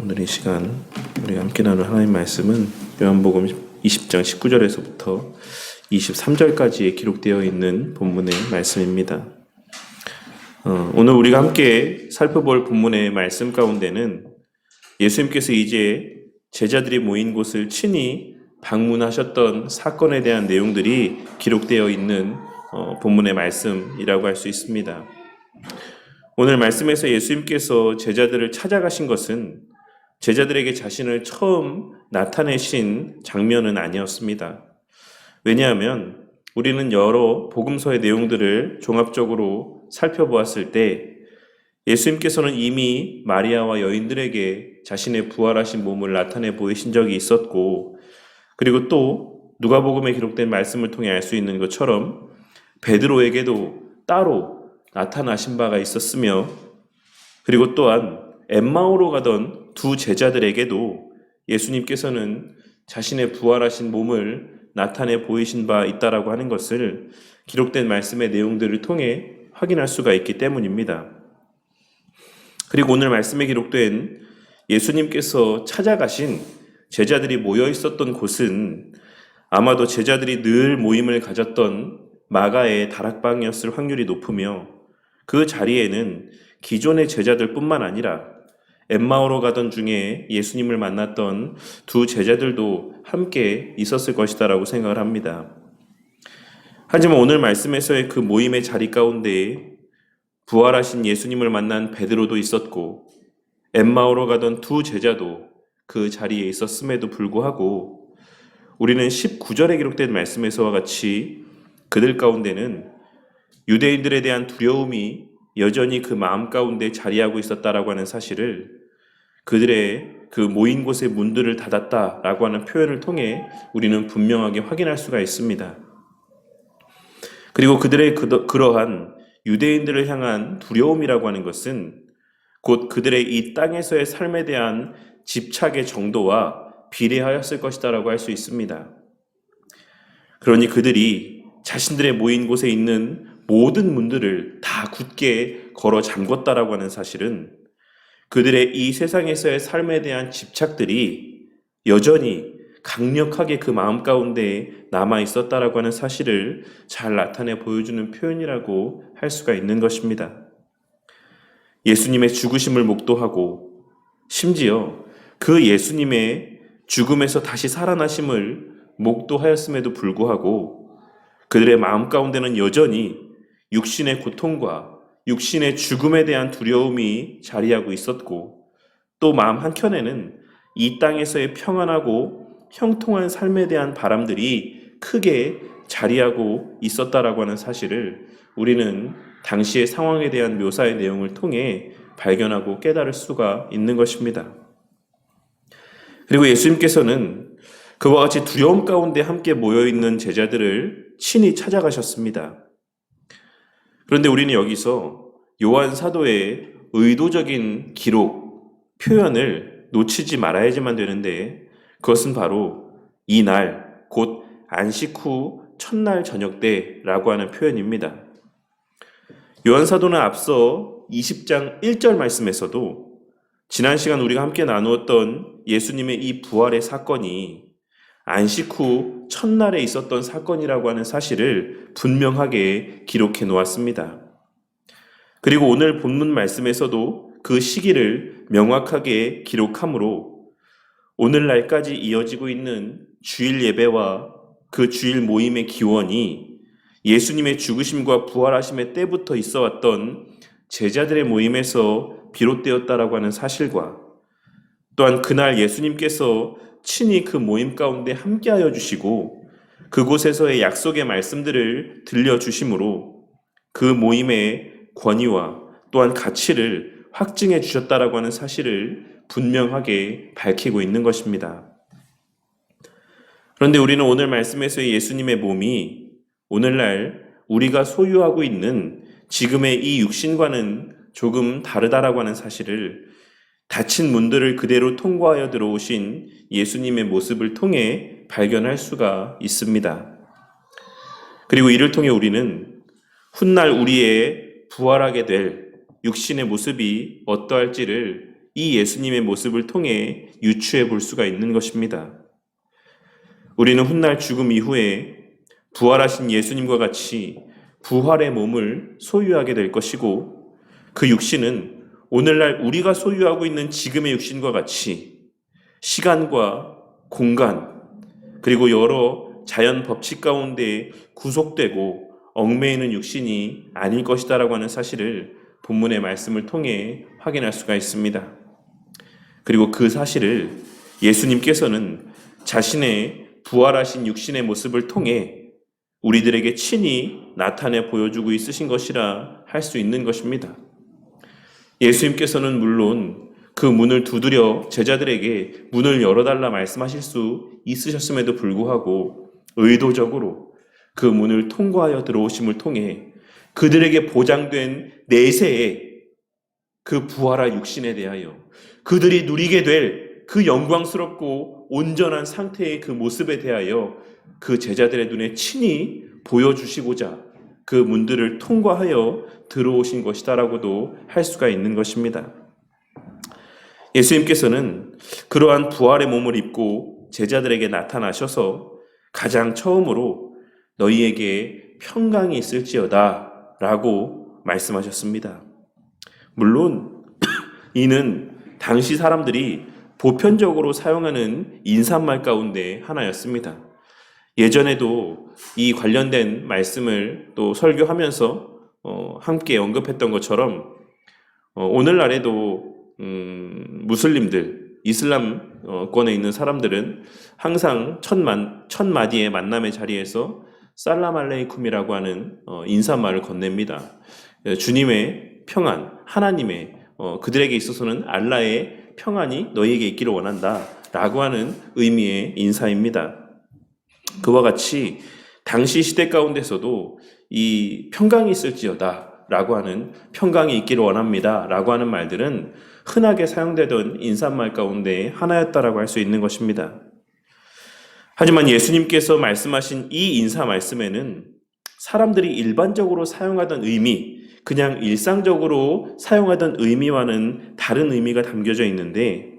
오늘 이 시간 우리가 함께 나눌 하나님 말씀은 요한복음 20장 19절에서부터 23절까지에 기록되어 있는 본문의 말씀입니다. 오늘 우리가 함께 살펴볼 본문의 말씀 가운데는 예수님께서 이제 제자들이 모인 곳을 친히 방문하셨던 사건에 대한 내용들이 기록되어 있는 본문의 말씀이라고 할 수 있습니다. 오늘 말씀에서 예수님께서 제자들을 찾아가신 것은 제자들에게 자신을 처음 나타내신 장면은 아니었습니다. 왜냐하면 우리는 여러 복음서의 내용들을 종합적으로 살펴보았을 때 예수님께서는 이미 마리아와 여인들에게 자신의 부활하신 몸을 나타내 보이신 적이 있었고, 그리고 또 누가복음에 기록된 말씀을 통해 알 수 있는 것처럼 베드로에게도 따로 나타나신 바가 있었으며, 그리고 또한 엠마오로 가던 두 제자들에게도 예수님께서는 자신의 부활하신 몸을 나타내 보이신 바 있다라고 하는 것을 기록된 말씀의 내용들을 통해 확인할 수가 있기 때문입니다. 그리고 오늘 말씀에 기록된 예수님께서 찾아가신 제자들이 모여 있었던 곳은 아마도 제자들이 늘 모임을 가졌던 마가의 다락방이었을 확률이 높으며, 그 자리에는 기존의 제자들뿐만 아니라 엠마오로 가던 중에 예수님을 만났던 두 제자들도 함께 있었을 것이다라고 생각을 합니다. 하지만 오늘 말씀에서의 그 모임의 자리 가운데 부활하신 예수님을 만난 베드로도 있었고, 엠마오로 가던 두 제자도 그 자리에 있었음에도 불구하고 우리는 19절에 기록된 말씀에서와 같이 그들 가운데는 유대인들에 대한 두려움이 여전히 그 마음 가운데 자리하고 있었다라고 하는 사실을, 그들의 그 모인 곳의 문들을 닫았다라고 하는 표현을 통해 우리는 분명하게 확인할 수가 있습니다. 그리고 그들의 그러한 유대인들을 향한 두려움이라고 하는 것은 곧 그들의 이 땅에서의 삶에 대한 집착의 정도와 비례하였을 것이다라고 할 수 있습니다. 그러니 그들이 자신들의 모인 곳에 있는 모든 문들을 다 굳게 걸어 잠궜다라고 하는 사실은 그들의 이 세상에서의 삶에 대한 집착들이 여전히 강력하게 그 마음 가운데 남아 있었다라고 하는 사실을 잘 나타내 보여주는 표현이라고 할 수가 있는 것입니다. 예수님의 죽으심을 목도하고 심지어 그 예수님의 죽음에서 다시 살아나심을 목도하였음에도 불구하고 그들의 마음 가운데는 여전히 육신의 고통과 육신의 죽음에 대한 두려움이 자리하고 있었고, 또 마음 한켠에는 이 땅에서의 평안하고 형통한 삶에 대한 바람들이 크게 자리하고 있었다라고 하는 사실을 우리는 당시의 상황에 대한 묘사의 내용을 통해 발견하고 깨달을 수가 있는 것입니다. 그리고 예수님께서는 그와 같이 두려움 가운데 함께 모여있는 제자들을 친히 찾아가셨습니다. 그런데 우리는 여기서 요한 사도의 의도적인 기록, 표현을 놓치지 말아야지만 되는데, 그것은 바로 이날, 곧 안식 후 첫날 저녁 때라고 하는 표현입니다. 요한 사도는 앞서 20장 1절 말씀에서도 지난 시간 우리가 함께 나누었던 예수님의 이 부활의 사건이 안식 후 첫날에 있었던 사건이라고 하는 사실을 분명하게 기록해 놓았습니다. 그리고 오늘 본문 말씀에서도 그 시기를 명확하게 기록하므로 오늘날까지 이어지고 있는 주일 예배와 그 주일 모임의 기원이 예수님의 죽으심과 부활하심의 때부터 있어 왔던 제자들의 모임에서 비롯되었다라고 하는 사실과, 또한 그날 예수님께서 친히 그 모임 가운데 함께하여 주시고 그곳에서의 약속의 말씀들을 들려주심으로 그 모임의 권위와 또한 가치를 확증해 주셨다라고 하는 사실을 분명하게 밝히고 있는 것입니다. 그런데 우리는 오늘 말씀에서의 예수님의 몸이 오늘날 우리가 소유하고 있는 지금의 이 육신과는 조금 다르다라고 하는 사실을 닫힌 문들을 그대로 통과하여 들어오신 예수님의 모습을 통해 발견할 수가 있습니다. 그리고 이를 통해 우리는 훗날 우리의 부활하게 될 육신의 모습이 어떠할지를 이 예수님의 모습을 통해 유추해 볼 수가 있는 것입니다. 우리는 훗날 죽음 이후에 부활하신 예수님과 같이 부활의 몸을 소유하게 될 것이고, 그 육신은 오늘날 우리가 소유하고 있는 지금의 육신과 같이 시간과 공간, 그리고 여러 자연 법칙 가운데 구속되고 얽매이는 육신이 아닐 것이다라고 하는 사실을 본문의 말씀을 통해 확인할 수가 있습니다. 그리고 그 사실을 예수님께서는 자신의 부활하신 육신의 모습을 통해 우리들에게 친히 나타내 보여주고 있으신 것이라 할 수 있는 것입니다. 예수님께서는 물론 그 문을 두드려 제자들에게 문을 열어달라 말씀하실 수 있으셨음에도 불구하고 의도적으로 그 문을 통과하여 들어오심을 통해 그들에게 보장된 내세의 그 부활한 육신에 대하여 그들이 누리게 될 그 영광스럽고 온전한 상태의 그 모습에 대하여 그 제자들의 눈에 친히 보여주시고자 그 문들을 통과하여 들어오신 것이다라고도 할 수가 있는 것입니다. 예수님께서는 그러한 부활의 몸을 입고 제자들에게 나타나셔서 가장 처음으로 너희에게 평강이 있을지어다 라고 말씀하셨습니다. 물론 이는 당시 사람들이 보편적으로 사용하는 인사말 가운데 하나였습니다. 예전에도 이 관련된 말씀을 또 설교하면서 함께 언급했던 것처럼 오늘날에도 무슬림들, 이슬람권에 있는 사람들은 항상 첫 마디의 만남의 자리에서 살람 알레이쿰이라고 하는 인사말을 건넵니다. 주님의 평안, 하나님의 그들에게 있어서는 알라의 평안이 너희에게 있기를 원한다 라고 하는 의미의 인사입니다. 그와 같이 당시 시대 가운데서도 이 평강이 있을지어다 라고 하는 평강이 있기를 원합니다 라고 하는 말들은 흔하게 사용되던 인사말 가운데 하나였다라고 할 수 있는 것입니다. 하지만 예수님께서 말씀하신 이 인사 말씀에는 사람들이 일반적으로 사용하던 의미, 그냥 일상적으로 사용하던 의미와는 다른 의미가 담겨져 있는데,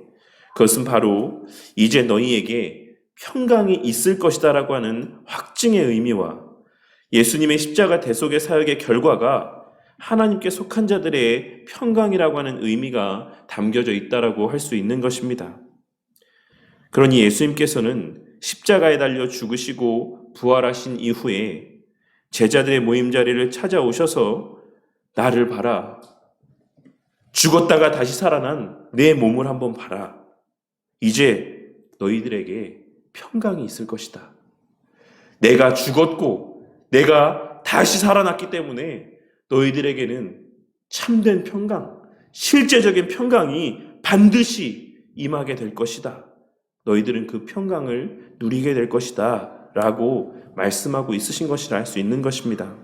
그것은 바로 이제 너희에게 평강이 있을 것이다 라고 하는 확증의 의미와 예수님의 십자가 대속의 사역의 결과가 하나님께 속한 자들의 평강이라고 하는 의미가 담겨져 있다라고 할 수 있는 것입니다. 그러니 예수님께서는 십자가에 달려 죽으시고 부활하신 이후에 제자들의 모임 자리를 찾아오셔서 나를 봐라. 죽었다가 다시 살아난 내 몸을 한번 봐라. 이제 너희들에게 평강이 있을 것이다. 내가 죽었고 내가 다시 살아났기 때문에 너희들에게는 참된 평강, 실제적인 평강이 반드시 임하게 될 것이다. 너희들은 그 평강을 누리게 될 것이다 라고 말씀하고 있으신 것이라 할 수 있는 것입니다.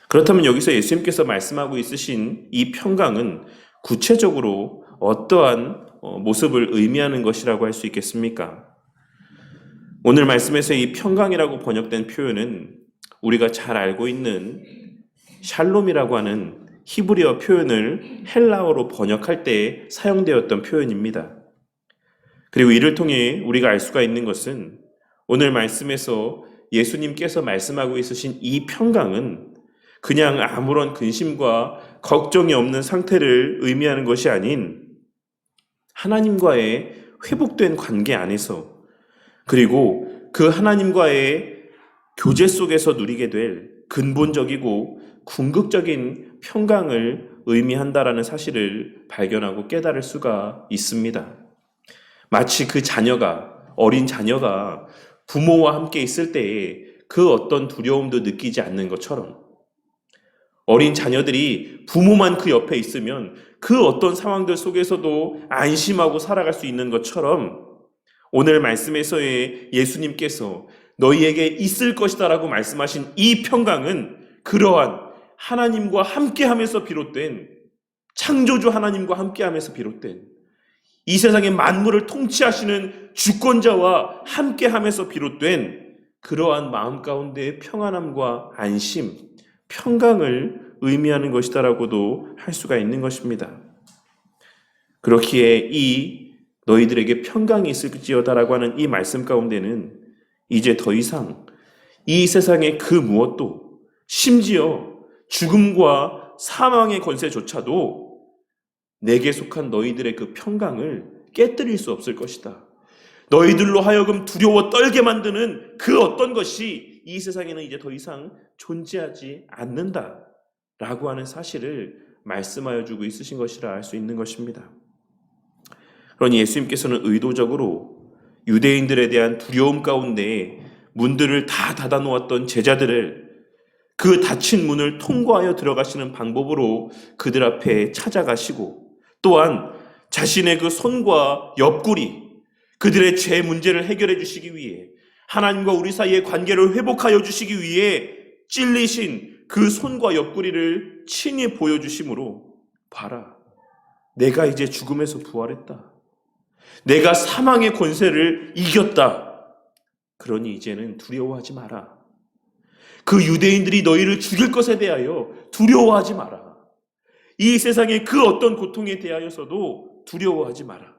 그렇다면 여기서 예수님께서 말씀하고 있으신 이 평강은 구체적으로 어떠한 모습을 의미하는 것이라고 할 수 있겠습니까? 오늘 말씀에서 이 평강이라고 번역된 표현은 우리가 잘 알고 있는 샬롬이라고 하는 히브리어 표현을 헬라어로 번역할 때 사용되었던 표현입니다. 그리고 이를 통해 우리가 알 수가 있는 것은 오늘 말씀에서 예수님께서 말씀하고 있으신 이 평강은 그냥 아무런 근심과 걱정이 없는 상태를 의미하는 것이 아닌 하나님과의 회복된 관계 안에서, 그리고 그 하나님과의 교제 속에서 누리게 될 근본적이고 궁극적인 평강을 의미한다라는 사실을 발견하고 깨달을 수가 있습니다. 마치 그 어린 자녀가 부모와 함께 있을 때에 그 어떤 두려움도 느끼지 않는 것처럼, 어린 자녀들이 부모만 그 옆에 있으면 그 어떤 상황들 속에서도 안심하고 살아갈 수 있는 것처럼, 오늘 말씀에서의 예수님께서 너희에게 있을 것이다 라고 말씀하신 이 평강은 그러한 하나님과 함께하면서 비롯된, 창조주 하나님과 함께하면서 비롯된, 이 세상의 만물을 통치하시는 주권자와 함께하면서 비롯된 그러한 마음 가운데의 평안함과 안심, 평강을 의미하는 것이다라고도 할 수가 있는 것입니다. 그렇기에 이 너희들에게 평강이 있을지어다라고 하는 이 말씀 가운데는 이제 더 이상 이 세상의 그 무엇도, 심지어 죽음과 사망의 권세조차도 내게 속한 너희들의 그 평강을 깨뜨릴 수 없을 것이다. 너희들로 하여금 두려워 떨게 만드는 그 어떤 것이 이 세상에는 이제 더 이상 존재하지 않는다라고 하는 사실을 말씀하여 주고 있으신 것이라 알 수 있는 것입니다. 그러니 예수님께서는 의도적으로 유대인들에 대한 두려움 가운데 문들을 다 닫아 놓았던 제자들을 그 닫힌 문을 통과하여 들어가시는 방법으로 그들 앞에 찾아가시고, 또한 자신의 그 손과 옆구리, 그들의 죄 문제를 해결해 주시기 위해, 하나님과 우리 사이의 관계를 회복하여 주시기 위해 찔리신 그 손과 옆구리를 친히 보여주심으로, 봐라, 내가 이제 죽음에서 부활했다. 내가 사망의 권세를 이겼다. 그러니 이제는 두려워하지 마라. 그 유대인들이 너희를 죽일 것에 대하여 두려워하지 마라. 이 세상의 그 어떤 고통에 대하여서도 두려워하지 마라.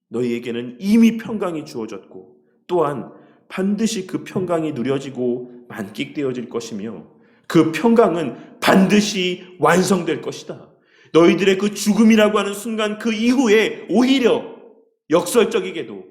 너희에게는 이미 평강이 주어졌고, 또한 반드시 그 평강이 누려지고 만끽되어질 것이며, 그 평강은 반드시 완성될 것이다. 너희들의 그 죽음이라고 하는 순간 그 이후에 오히려 역설적이게도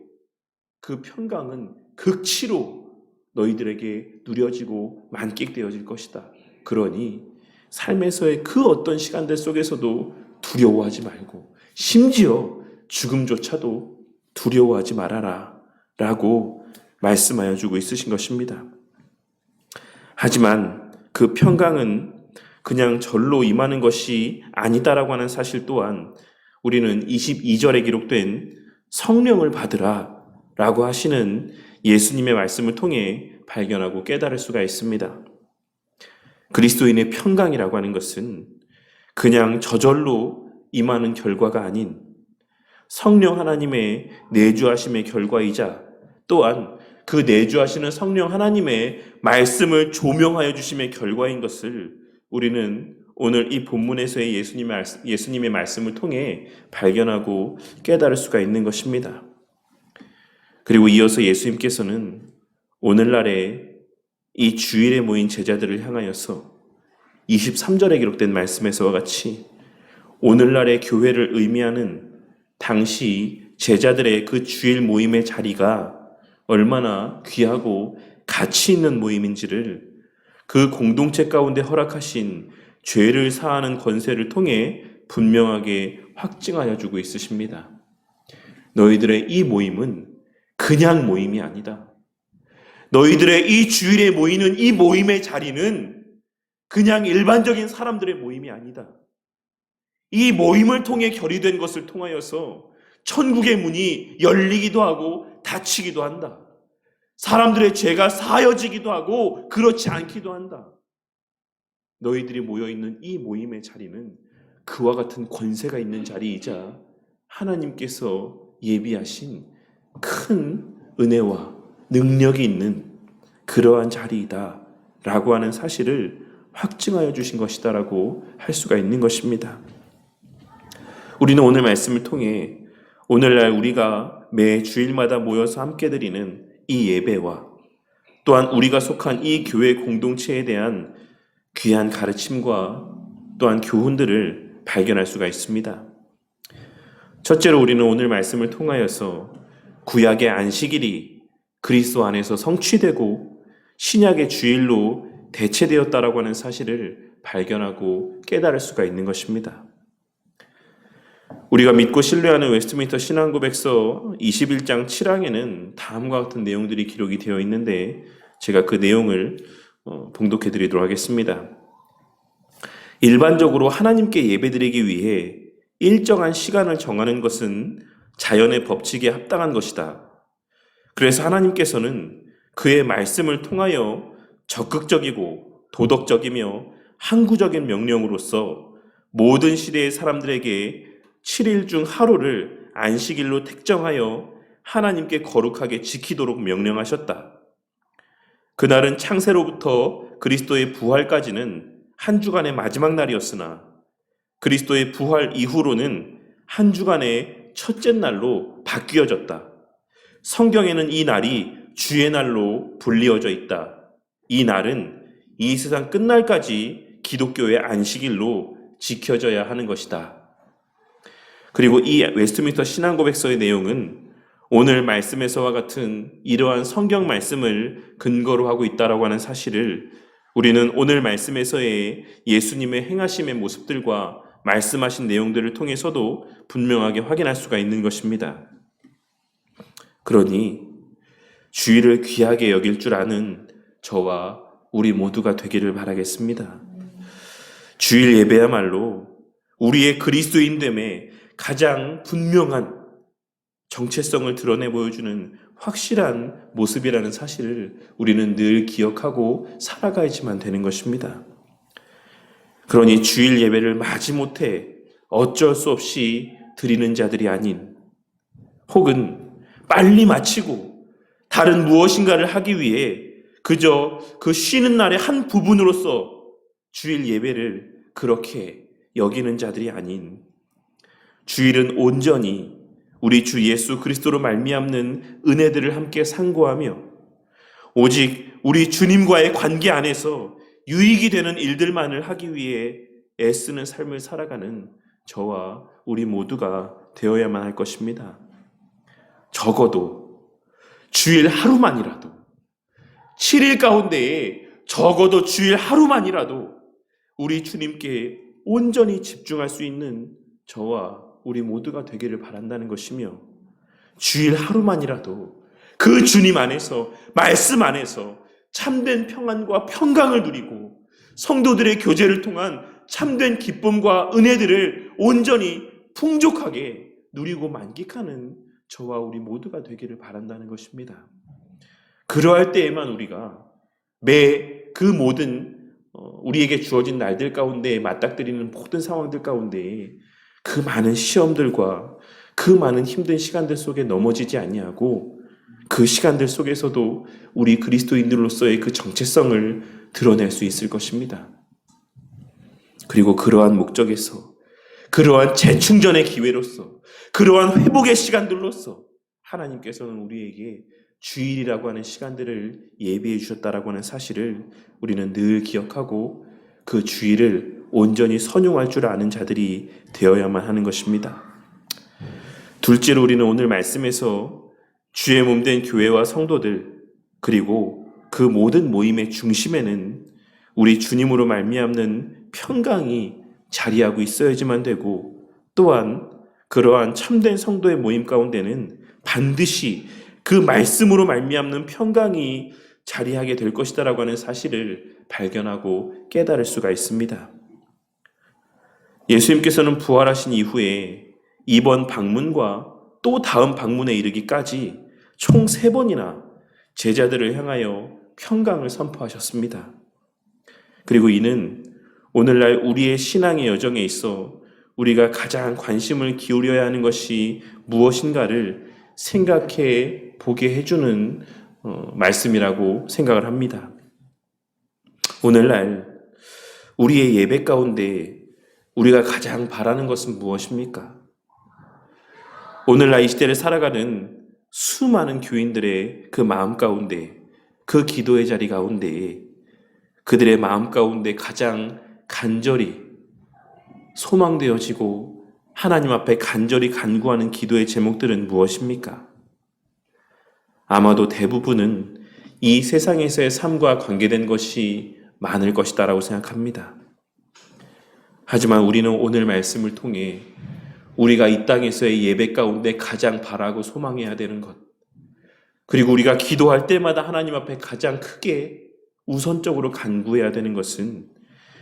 그 평강은 극치로 너희들에게 누려지고 만끽되어질 것이다. 그러니 삶에서의 그 어떤 시간들 속에서도 두려워하지 말고, 심지어 죽음조차도 두려워하지 말아라 라고 말씀하여 주고 있으신 것입니다. 하지만 그 평강은 그냥 절로 임하는 것이 아니다라고 하는 사실 또한 우리는 22절에 기록된 성령을 받으라 라고 하시는 예수님의 말씀을 통해 발견하고 깨달을 수가 있습니다. 그리스도인의 평강이라고 하는 것은 그냥 저절로 임하는 결과가 아닌 성령 하나님의 내주하심의 결과이자, 또한 그 내주하시는 성령 하나님의 말씀을 조명하여 주심의 결과인 것을 우리는 오늘 이 본문에서의 예수님의 말씀을 통해 발견하고 깨달을 수가 있는 것입니다. 그리고 이어서 예수님께서는 오늘날의 이 주일에 모인 제자들을 향하여서 23절에 기록된 말씀에서와 같이 오늘날의 교회를 의미하는 당시 제자들의 그 주일 모임의 자리가 얼마나 귀하고 가치 있는 모임인지를 그 공동체 가운데 허락하신 죄를 사하는 권세를 통해 분명하게 확증하여 주고 있으십니다. 너희들의 이 모임은 그냥 모임이 아니다. 너희들의 이 주일에 모이는 이 모임의 자리는 그냥 일반적인 사람들의 모임이 아니다. 이 모임을 통해 결의된 것을 통하여서 천국의 문이 열리기도 하고 닫히기도 한다. 사람들의 죄가 사여지기도 하고 그렇지 않기도 한다. 너희들이 모여있는 이 모임의 자리는 그와 같은 권세가 있는 자리이자 하나님께서 예비하신 큰 은혜와 능력이 있는 그러한 자리이다 라고 하는 사실을 확증하여 주신 것이다 라고 할 수가 있는 것입니다. 우리는 오늘 말씀을 통해 오늘날 우리가 매 주일마다 모여서 함께 드리는 이 예배와, 또한 우리가 속한 이 교회 공동체에 대한 귀한 가르침과 또한 교훈들을 발견할 수가 있습니다. 첫째로 우리는 오늘 말씀을 통하여서 구약의 안식일이 그리스도 안에서 성취되고 신약의 주일로 대체되었다라고 하는 사실을 발견하고 깨달을 수가 있는 것입니다. 우리가 믿고 신뢰하는 웨스트민스터 신앙고백서 21장 7항에는 다음과 같은 내용들이 기록이 되어 있는데 제가 그 내용을 봉독해 드리도록 하겠습니다. 일반적으로 하나님께 예배드리기 위해 일정한 시간을 정하는 것은 자연의 법칙에 합당한 것이다. 그래서 하나님께서는 그의 말씀을 통하여 적극적이고 도덕적이며 항구적인 명령으로서 모든 시대의 사람들에게 7일 중 하루를 안식일로 택정하여 하나님께 거룩하게 지키도록 명령하셨다. 그날은 창세로부터 그리스도의 부활까지는 한 주간의 마지막 날이었으나 그리스도의 부활 이후로는 한 주간의 첫째 날로 바뀌어졌다. 성경에는 이 날이 주의 날로 불리어져 있다. 이 날은 이 세상 끝날까지 기독교의 안식일로 지켜져야 하는 것이다. 그리고 이 웨스트민스터 신앙고백서의 내용은 오늘 말씀에서와 같은 이러한 성경 말씀을 근거로 하고 있다라고 하는 사실을 우리는 오늘 말씀에서의 예수님의 행하심의 모습들과 말씀하신 내용들을 통해서도 분명하게 확인할 수가 있는 것입니다. 그러니 주일을 귀하게 여길 줄 아는 저와 우리 모두가 되기를 바라겠습니다. 주일 예배야말로 우리의 그리스도인됨에 가장 분명한 정체성을 드러내 보여주는 확실한 모습이라는 사실을 우리는 늘 기억하고 살아가야지만 되는 것입니다. 그러니 주일 예배를 마지못해 어쩔 수 없이 드리는 자들이 아닌, 혹은 빨리 마치고 다른 무엇인가를 하기 위해 그저 그 쉬는 날의 한 부분으로서 주일 예배를 그렇게 여기는 자들이 아닌, 주일은 온전히 우리 주 예수 그리스도로 말미암는 은혜들을 함께 상고하며 오직 우리 주님과의 관계 안에서 유익이 되는 일들만을 하기 위해 애쓰는 삶을 살아가는 저와 우리 모두가 되어야만 할 것입니다. 적어도 주일 하루만이라도, 7일 가운데에 적어도 주일 하루만이라도 우리 주님께 온전히 집중할 수 있는 저와 우리 모두가 되기를 바란다는 것이며, 주일 하루만이라도 그 주님 안에서, 말씀 안에서 참된 평안과 평강을 누리고 성도들의 교제를 통한 참된 기쁨과 은혜들을 온전히 풍족하게 누리고 만끽하는 저와 우리 모두가 되기를 바란다는 것입니다. 그러할 때에만 우리가 매 그 모든 우리에게 주어진 날들 가운데 맞닥뜨리는 모든 상황들 가운데 그 많은 시험들과 그 많은 힘든 시간들 속에 넘어지지 아니하고 그 시간들 속에서도 우리 그리스도인들로서의 그 정체성을 드러낼 수 있을 것입니다. 그리고 그러한 목적에서, 그러한 재충전의 기회로서, 그러한 회복의 시간들로서 하나님께서는 우리에게 주일이라고 하는 시간들을 예비해 주셨다라고 하는 사실을 우리는 늘 기억하고 그 주일을 온전히 선용할 줄 아는 자들이 되어야만 하는 것입니다. 둘째로 우리는 오늘 말씀에서 주의 몸된 교회와 성도들, 그리고 그 모든 모임의 중심에는 우리 주님으로 말미암는 평강이 자리하고 있어야지만 되고, 또한 그러한 참된 성도의 모임 가운데는 반드시 그 말씀으로 말미암는 평강이 자리하게 될 것이다라고 하는 사실을 발견하고 깨달을 수가 있습니다. 예수님께서는 부활하신 이후에 이번 방문과 또 다음 방문에 이르기까지 총 3번이나 제자들을 향하여 평강을 선포하셨습니다. 그리고 이는 오늘날 우리의 신앙의 여정에 있어 우리가 가장 관심을 기울여야 하는 것이 무엇인가를 생각해 보게 해주는 말씀이라고 생각을 합니다. 오늘날 우리의 예배 가운데 우리가 가장 바라는 것은 무엇입니까? 오늘날 이 시대를 살아가는 수많은 교인들의 그 마음 가운데, 그 기도의 자리 가운데 그들의 마음 가운데 가장 간절히 소망되어지고 하나님 앞에 간절히 간구하는 기도의 제목들은 무엇입니까? 아마도 대부분은 이 세상에서의 삶과 관계된 것이 많을 것이다라고 생각합니다. 하지만 우리는 오늘 말씀을 통해 우리가 이 땅에서의 예배 가운데 가장 바라고 소망해야 되는 것, 그리고 우리가 기도할 때마다 하나님 앞에 가장 크게 우선적으로 간구해야 되는 것은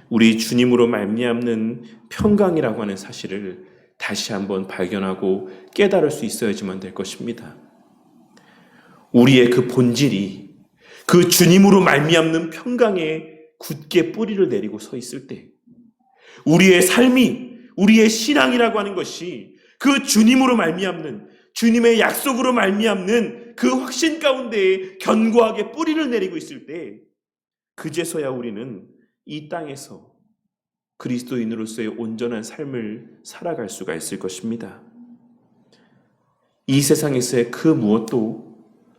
우리 주님으로 말미암는 평강이라고 하는 사실을 다시 한번 발견하고 깨달을 수 있어야지만 될 것입니다. 우리의 그 본질이 그 주님으로 말미암는 평강에 굳게 뿌리를 내리고 서 있을 때, 우리의 삶이, 우리의 신앙이라고 하는 것이 그 주님으로 말미암는, 주님의 약속으로 말미암는 그 확신 가운데 견고하게 뿌리를 내리고 있을 때, 그제서야 우리는 이 땅에서 그리스도인으로서의 온전한 삶을 살아갈 수가 있을 것입니다. 이 세상에서의 그 무엇도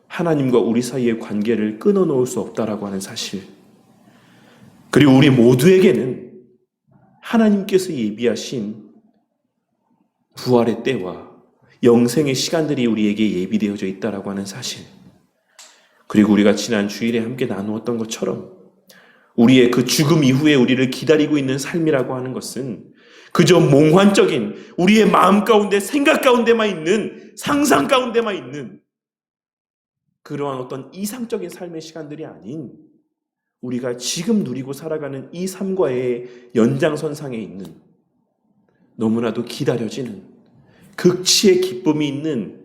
하나님과 우리 사이의 관계를 끊어놓을 수 없다라고 하는 사실, 그리고 우리 모두에게는 하나님께서 예비하신 부활의 때와 영생의 시간들이 우리에게 예비되어져 있다라고 하는 사실, 그리고 우리가 지난 주일에 함께 나누었던 것처럼 우리의 그 죽음 이후에 우리를 기다리고 있는 삶이라고 하는 것은 그저 몽환적인 우리의 마음 가운데, 생각 가운데만 있는, 상상 가운데만 있는 그러한 어떤 이상적인 삶의 시간들이 아닌 우리가 지금 누리고 살아가는 이 삶과의 연장선상에 있는 너무나도 기다려지는 극치의 기쁨이 있는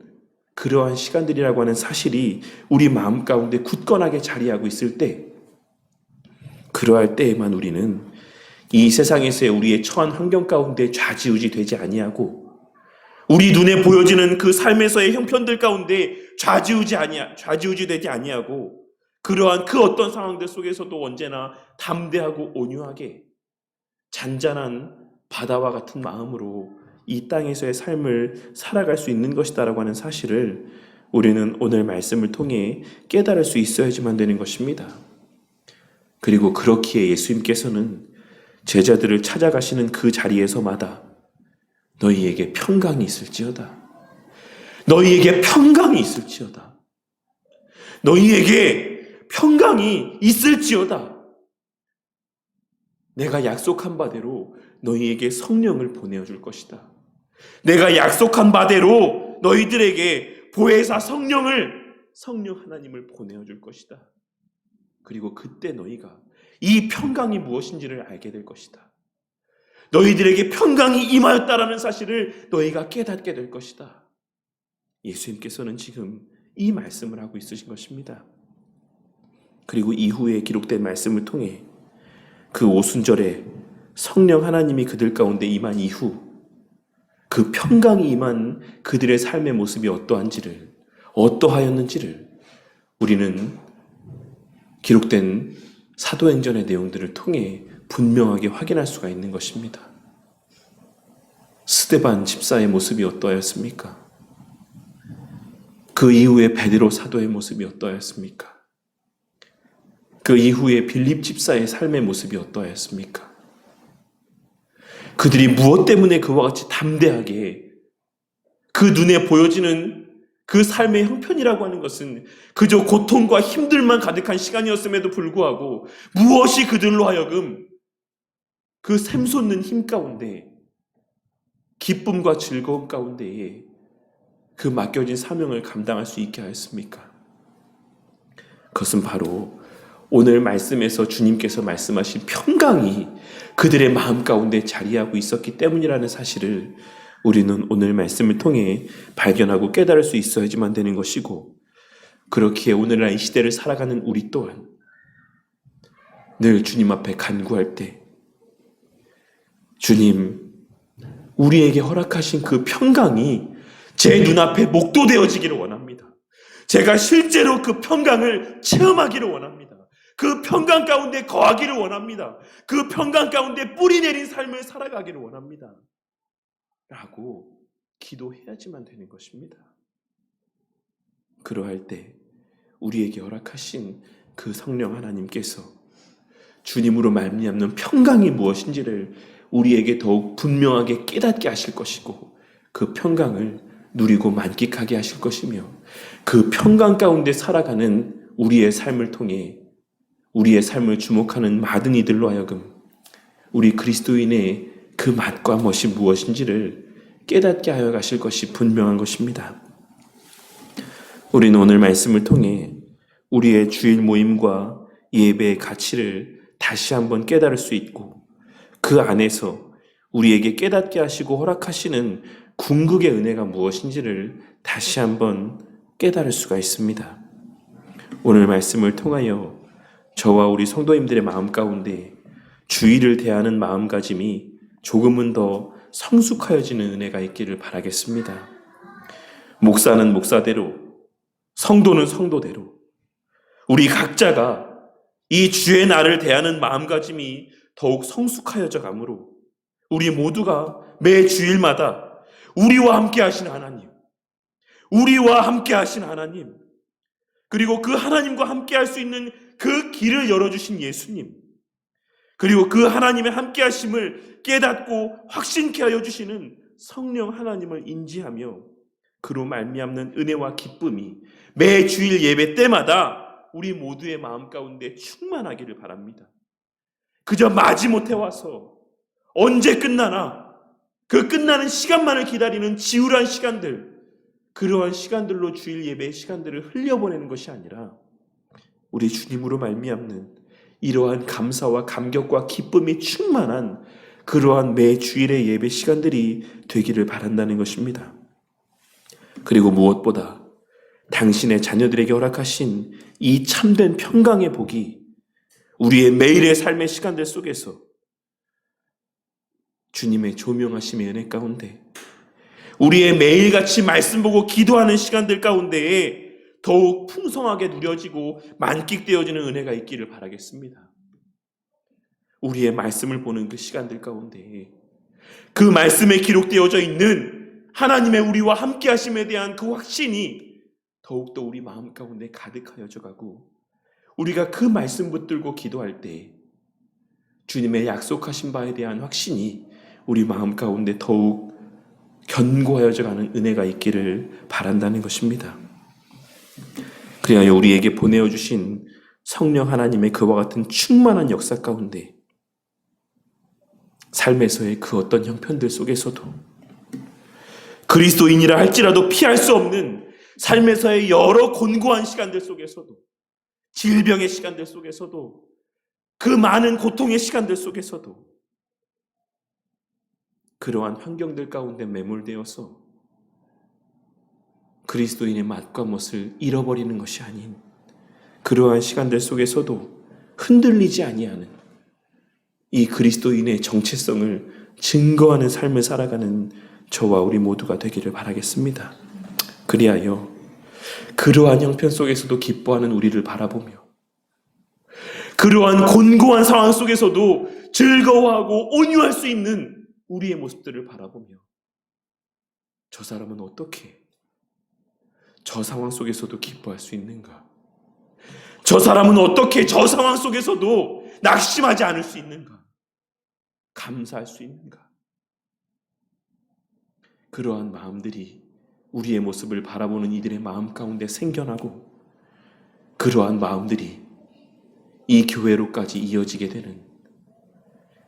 그러한 시간들이라고 하는 사실이 우리 마음 가운데 굳건하게 자리하고 있을 때, 그러할 때에만 우리는 이 세상에서의 우리의 처한 환경 가운데 좌지우지 되지 아니하고 우리 눈에 보여지는 그 삶에서의 형편들 가운데 좌지우지 되지 아니하고 그러한 그 어떤 상황들 속에서도 언제나 담대하고 온유하게 잔잔한 바다와 같은 마음으로 이 땅에서의 삶을 살아갈 수 있는 것이다라고 하는 사실을 우리는 오늘 말씀을 통해 깨달을 수 있어야지만 되는 것입니다. 그리고 그렇기에 예수님께서는 제자들을 찾아가시는 그 자리에서마다 너희에게 평강이 있을지어다. 너희에게 평강이 있을지어다. 너희에게 평강이 있을지어다. 내가 약속한 바대로 너희에게 성령을 보내줄 것이다. 내가 약속한 바대로 너희들에게 보혜사 성령 하나님을 보내줄 것이다. 그리고 그때 너희가 이 평강이 무엇인지를 알게 될 것이다. 너희들에게 평강이 임하였다라는 사실을 너희가 깨닫게 될 것이다. 예수님께서는 지금 이 말씀을 하고 있으신 것입니다. 그리고 이후에 기록된 말씀을 통해 그 오순절에 성령 하나님이 그들 가운데 임한 이후 그 평강이 임한 그들의 삶의 모습이 어떠하였는지를 우리는 기록된 사도행전의 내용들을 통해 분명하게 확인할 수가 있는 것입니다. 스데반 집사의 모습이 어떠하였습니까? 그 이후에 베드로 사도의 모습이 어떠하였습니까? 그 이후에 빌립 집사의 삶의 모습이 어떠하였습니까? 그들이 무엇 때문에 그와 같이 담대하게 그 눈에 보여지는 그 삶의 형편이라고 하는 것은 그저 고통과 힘들만 가득한 시간이었음에도 불구하고 무엇이 그들로 하여금 그 샘솟는 힘 가운데 기쁨과 즐거움 가운데에 그 맡겨진 사명을 감당할 수 있게 하였습니까? 그것은 바로 오늘 말씀에서 주님께서 말씀하신 평강이 그들의 마음 가운데 자리하고 있었기 때문이라는 사실을 우리는 오늘 말씀을 통해 발견하고 깨달을 수 있어야지만 되는 것이고, 그렇기에 오늘날 이 시대를 살아가는 우리 또한 늘 주님 앞에 간구할 때 주님, 우리에게 허락하신 그 평강이 제 눈앞에 목도되어지기를 원합니다. 제가 실제로 그 평강을 체험하기를 원합니다. 그 평강 가운데 거하기를 원합니다. 그 평강 가운데 뿌리 내린 삶을 살아가기를 원합니다. 라고 기도해야지만 되는 것입니다. 그러할 때 우리에게 허락하신 그 성령 하나님께서 주님으로 말미암는 평강이 무엇인지를 우리에게 더욱 분명하게 깨닫게 하실 것이고, 그 평강을 누리고 만끽하게 하실 것이며, 그 평강 가운데 살아가는 우리의 삶을 통해 우리의 삶을 주목하는 많은 이들로 하여금 우리 그리스도인의 그 맛과 멋이 무엇인지를 깨닫게 하여 가실 것이 분명한 것입니다. 우리는 오늘 말씀을 통해 우리의 주일 모임과 예배의 가치를 다시 한번 깨달을 수 있고, 그 안에서 우리에게 깨닫게 하시고 허락하시는 궁극의 은혜가 무엇인지를 다시 한번 깨달을 수가 있습니다. 오늘 말씀을 통하여 저와 우리 성도님들의 마음 가운데 주일을 대하는 마음가짐이 조금은 더 성숙하여지는 은혜가 있기를 바라겠습니다. 목사는 목사대로, 성도는 성도대로 우리 각자가 이 주의 날을 대하는 마음가짐이 더욱 성숙하여져 가므로 우리 모두가 매 주일마다 우리와 함께 하신 하나님, 우리와 함께 하신 하나님, 그리고 그 하나님과 함께 할 수 있는 그 길을 열어주신 예수님, 그리고 그 하나님의 함께 하심을 깨닫고 확신케 하여 주시는 성령 하나님을 인지하며 그로 말미암는 은혜와 기쁨이 매 주일 예배 때마다 우리 모두의 마음 가운데 충만하기를 바랍니다. 그저 마지못해 와서 언제 끝나나 그 끝나는 시간만을 기다리는 지루한 시간들, 그러한 시간들로 주일 예배의 시간들을 흘려보내는 것이 아니라 우리 주님으로 말미암는 이러한 감사와 감격과 기쁨이 충만한 그러한 매 주일의 예배 시간들이 되기를 바란다는 것입니다. 그리고 무엇보다 당신의 자녀들에게 허락하신 이 참된 평강의 복이 우리의 매일의 삶의 시간들 속에서 주님의 조명하심의 은혜 가운데 우리의 매일같이 말씀 보고 기도하는 시간들 가운데에 더욱 풍성하게 누려지고 만끽되어지는 은혜가 있기를 바라겠습니다. 우리의 말씀을 보는 그 시간들 가운데 그 말씀에 기록되어져 있는 하나님의 우리와 함께 하심에 대한 그 확신이 더욱더 우리 마음 가운데 가득하여져 가고 우리가 그 말씀 붙들고 기도할 때 주님의 약속하신 바에 대한 확신이 우리 마음 가운데 더욱 견고하여져 가는 은혜가 있기를 바란다는 것입니다. 그리하여 우리에게 보내어 주신 성령 하나님의 그와 같은 충만한 역사 가운데 삶에서의 그 어떤 형편들 속에서도 그리스도인이라 할지라도 피할 수 없는 삶에서의 여러 곤고한 시간들 속에서도 질병의 시간들 속에서도 그 많은 고통의 시간들 속에서도 그러한 환경들 가운데 매몰되어서 그리스도인의 맛과 멋을 잃어버리는 것이 아닌 그러한 시간들 속에서도 흔들리지 아니하는 이 그리스도인의 정체성을 증거하는 삶을 살아가는 저와 우리 모두가 되기를 바라겠습니다. 그리하여 그러한 형편 속에서도 기뻐하는 우리를 바라보며 그러한 곤고한 상황 속에서도 즐거워하고 온유할 수 있는 우리의 모습들을 바라보며 저 사람은 어떻게 저 상황 속에서도 기뻐할 수 있는가? 저 사람은 어떻게 저 상황 속에서도 낙심하지 않을 수 있는가? 감사할 수 있는가? 그러한 마음들이 우리의 모습을 바라보는 이들의 마음 가운데 생겨나고 그러한 마음들이 이 교회로까지 이어지게 되는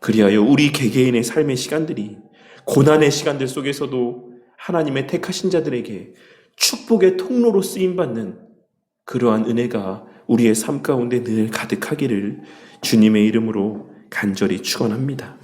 그리하여 우리 개개인의 삶의 시간들이 고난의 시간들 속에서도 하나님의 택하신 자들에게 축복의 통로로 쓰임받는 그러한 은혜가 우리의 삶 가운데 늘 가득하기를 주님의 이름으로 간절히 축원합니다.